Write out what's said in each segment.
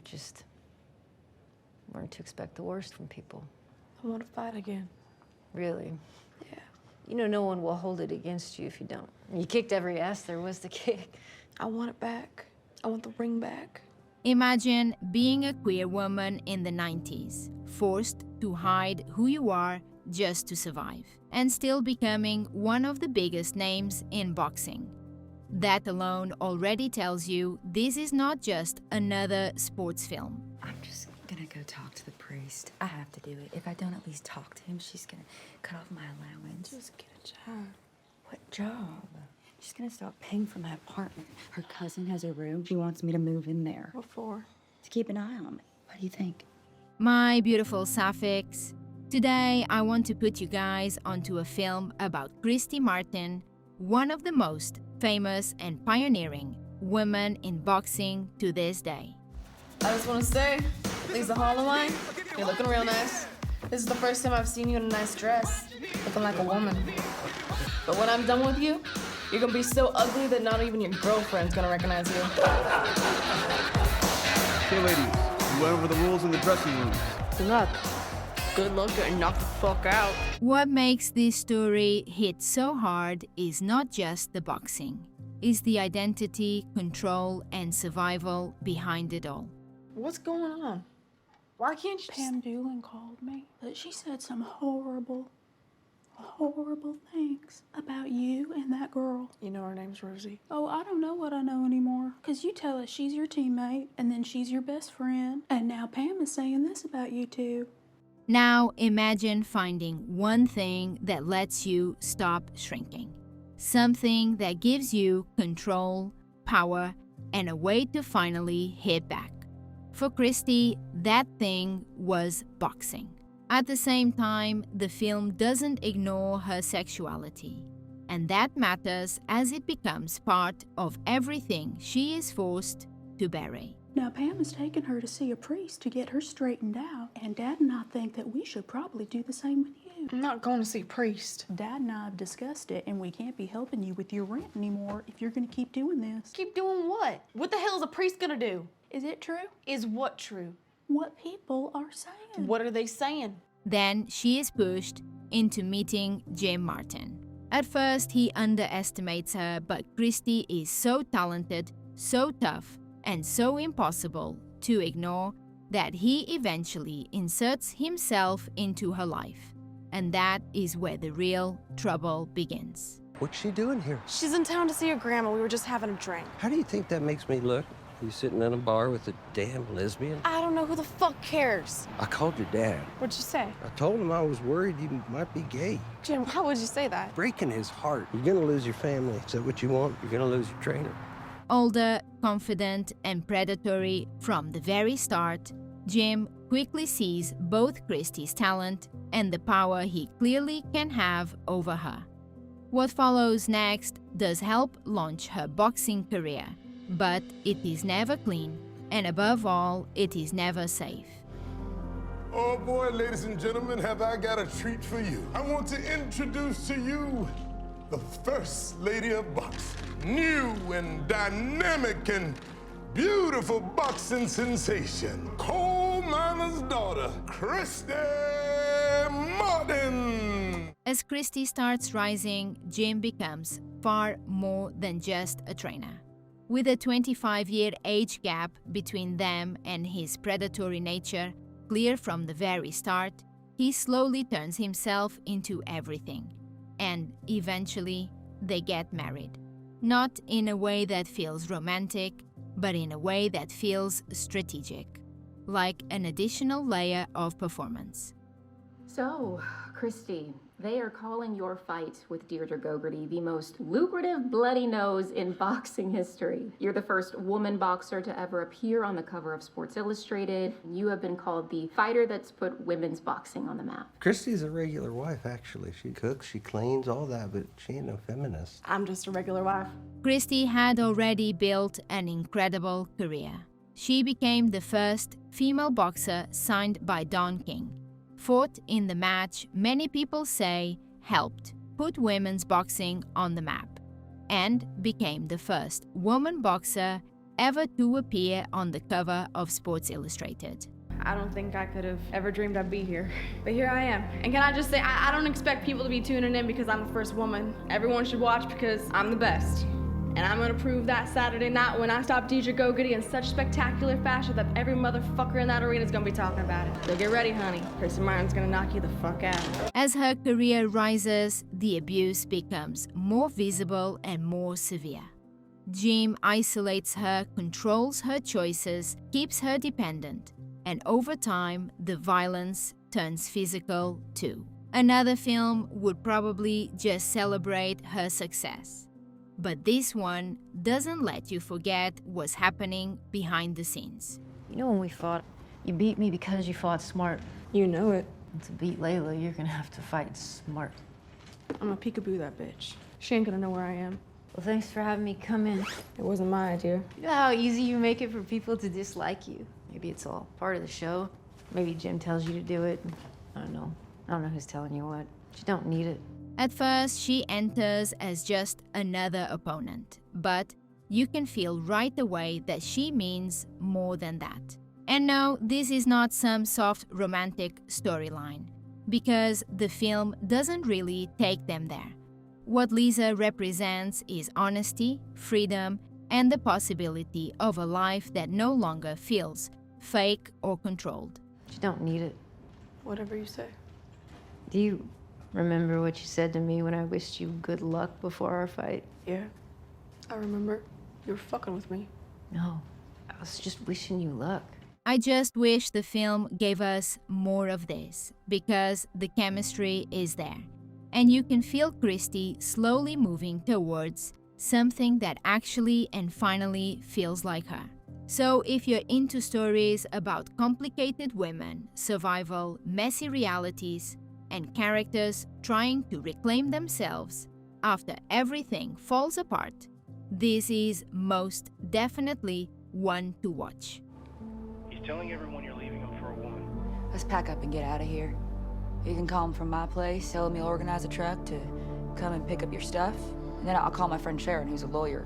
Just learn to expect the worst from people. I want to fight again. Really? Yeah. You know, no one will hold it against you if you don't. You kicked every ass there was to kick. I want it back. I want the ring back. Imagine being a queer woman in the 90s, forced to hide who you are just to survive, and still becoming one of the biggest names in boxing. That alone already tells you this is not just another sports film. I'm just gonna go talk to the priest. I have to do it. If I don't at least talk to him, she's gonna cut off my allowance. Just get a job. What job? She's gonna stop paying for my apartment. Her cousin has a room. She wants me to move in there. What for? To keep an eye on me. What do you think? My beautiful Sapphics, today I want to put you guys onto a film about Christy Martin, one of the most famous and pioneering women in boxing to this day. I just want to say, Lisa Holewyne, you're looking real nice. This is the first time I've seen you in a nice dress, looking like a woman. But when I'm done with you, you're gonna be so ugly that not even your girlfriend's gonna recognize you. Okay, ladies, we went over the rules in the dressing room. Good luck. Good luck getting knocked the fuck out. What makes this story hit so hard is not just the boxing, it's the identity, control, and survival behind it all. What's going on? Why can't you Pam Doolin called me, but she said some horrible things about you and that girl. You know her name's Rosie. Oh, I don't know what I know anymore. Because you tell us she's your teammate, and then she's your best friend, and now Pam is saying this about you two. Now imagine finding one thing that lets you stop shrinking. Something that gives you control, power, and a way to finally hit back. For Christy, that thing was boxing. At the same time, the film doesn't ignore her sexuality. And that matters as it becomes part of everything she is forced to bury. Now, Pam has taken her to see a priest to get her straightened out, and Dad and I think that we should probably do the same with you. I'm not going to see a priest. Dad and I have discussed it, and we can't be helping you with your rent anymore if you're going to keep doing this. Keep doing what? What the hell is a priest gonna do? Is it true? Is what true? What people are saying. What are they saying? Then she is pushed into meeting Jim Martin. At first, he underestimates her, but Christy is so talented, so tough, and so impossible to ignore that he eventually inserts himself into her life. And that is where the real trouble begins. What's she doing here? She's in town to see her grandma. We were just having a drink. How do you think that makes me look? You sitting in a bar with a damn lesbian? I don't know, who the fuck cares? I called your dad. What'd you say? I told him I was worried you might be gay. Jim, why would you say that? Breaking his heart. You're gonna lose your family. Is that what you want? You're gonna lose your trainer. Older, confident, and predatory from the very start, Jim quickly sees both Christy's talent and the power he clearly can have over her. What follows next does help launch her boxing career, but it is never clean, and above all, it is never safe. Oh boy, ladies and gentlemen, have I got a treat for you. I want to introduce to you the First Lady of Boxing. New and dynamic and beautiful boxing sensation. Coal miner's daughter, Christy Martin. As Christy starts rising, Jim becomes far more than just a trainer. With a 25-year age gap between them and his predatory nature clear from the very start, he slowly turns himself into everything. And eventually, they get married. Not in a way that feels romantic, but in a way that feels strategic, like an additional layer of performance. So, Christy, they are calling your fight with Deirdre Gogarty the most lucrative bloody nose in boxing history. You're the first woman boxer to ever appear on the cover of Sports Illustrated. You have been called the fighter that's put women's boxing on the map. Christy's a regular wife, actually. She cooks, she cleans, all that, but she ain't no feminist. I'm just a regular wife. Christy had already built an incredible career. She became the first female boxer signed by Don King. Fought in the match many people say helped put women's boxing on the map, and became the first woman boxer ever to appear on the cover of Sports Illustrated. I don't think I could have ever dreamed I'd be here. But here I am. And can I just say, I don't expect people to be tuning in because I'm the first woman. Everyone should watch because I'm the best. And I'm gonna prove that Saturday night when I stop Deidre Gogarty in such spectacular fashion that every motherfucker in that arena is gonna be talking about it. So get ready, honey. Christy Martin's gonna knock you the fuck out. As her career rises, the abuse becomes more visible and more severe. Jim isolates her, controls her choices, keeps her dependent, and over time, the violence turns physical too. Another film would probably just celebrate her success. But this one doesn't let you forget what's happening behind the scenes. You know when we fought, you beat me because you fought smart. You know it. And to beat Layla, you're gonna have to fight smart. I'm gonna peekaboo that bitch. She ain't gonna know where I am. Well, thanks for having me come in. It wasn't my idea. You know how easy you make it for people to dislike you? Maybe it's all part of the show. Maybe Jim tells you to do it. I don't know. I don't know who's telling you what. You don't need it. At first, she enters as just another opponent, but you can feel right away that she means more than that. And no, this is not some soft romantic storyline, because the film doesn't really take them there. What Lisa represents is honesty, freedom, and the possibility of a life that no longer feels fake or controlled. You don't need it. Whatever you say. Do you remember what you said to me when I wished you good luck before our fight? Yeah, I remember. You were fucking with me. No, I was just wishing you luck. I just wish the film gave us more of this, because the chemistry is there. And you can feel Christy slowly moving towards something that actually and finally feels like her. So if you're into stories about complicated women, survival, messy realities, and characters trying to reclaim themselves after everything falls apart, this is most definitely one to watch. He's telling everyone you're leaving him for a woman. Let's pack up and get out of here. You can call him from my place, tell him you'll organize a truck to come and pick up your stuff, and then I'll call my friend Sharon, who's a lawyer.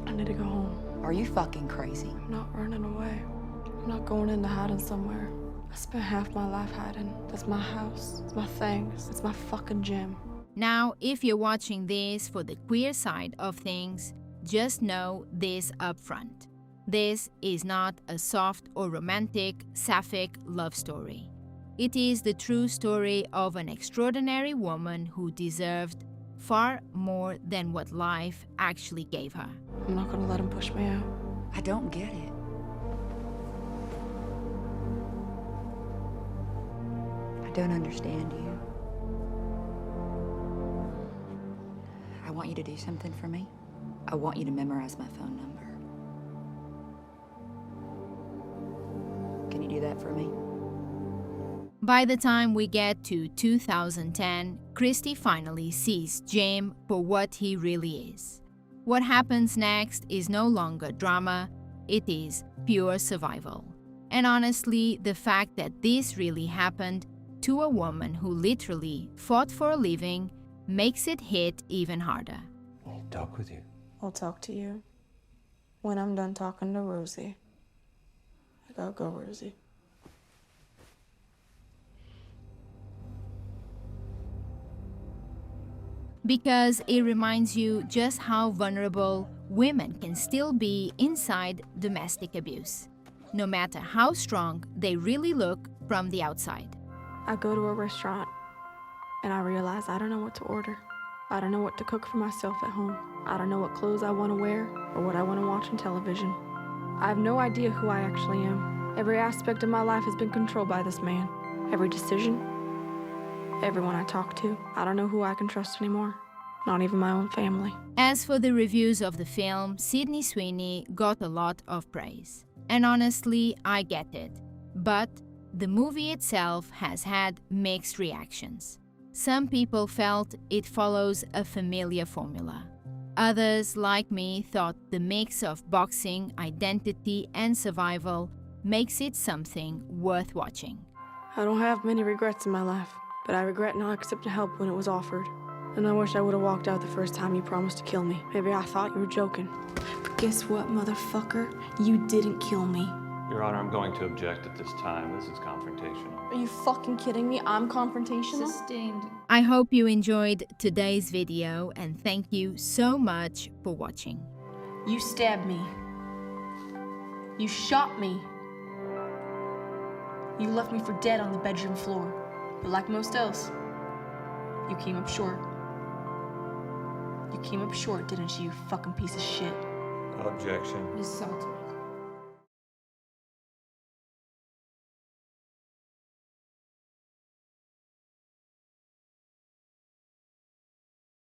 I need to go home. Are you fucking crazy? I'm not running away. I'm not going into hiding somewhere. I spent half my life hiding. That's my house. It's my things. It's my fucking gym. Now, if you're watching this for the queer side of things, just know this up front. This is not a soft or romantic, sapphic love story. It is the true story of an extraordinary woman who deserved far more than what life actually gave her. I'm not gonna let him push me out. I don't get it. I don't understand you. I want you to do something for me. I want you to memorize my phone number. Can you do that for me? By the time we get to 2010, Christy finally sees Jim for what he really is. What happens next is no longer drama, it is pure survival. And honestly, the fact that this really happened to a woman who literally fought for a living makes it hit even harder. I need to talk with you. I'll talk to you when I'm done talking to Rosie. I gotta go, Rosie. Because it reminds you just how vulnerable women can still be inside domestic abuse, no matter how strong they really look from the outside. I go to a restaurant and I realize I don't know what to order. I don't know what to cook for myself at home. I don't know what clothes I want to wear or what I want to watch on television. I have no idea who I actually am. Every aspect of my life has been controlled by this man. Every decision, everyone I talk to. I don't know who I can trust anymore. Not even my own family. As for the reviews of the film, Sydney Sweeney got a lot of praise. And honestly, I get it. But the movie itself has had mixed reactions. Some people felt it follows a familiar formula. Others, like me, thought the mix of boxing, identity, and survival makes it something worth watching. I don't have many regrets in my life, but I regret not accepting help when it was offered. And I wish I would have walked out the first time you promised to kill me. Maybe I thought you were joking. Guess what, motherfucker? You didn't kill me. Your Honor, I'm going to object at this time. This is confrontational. Are you fucking kidding me? I'm confrontational? Sustained. I hope you enjoyed today's video and thank you so much for watching. You stabbed me. You shot me. You left me for dead on the bedroom floor. But like most else, you came up short. You came up short, didn't you, you fucking piece of shit? Objection. You assaulted me.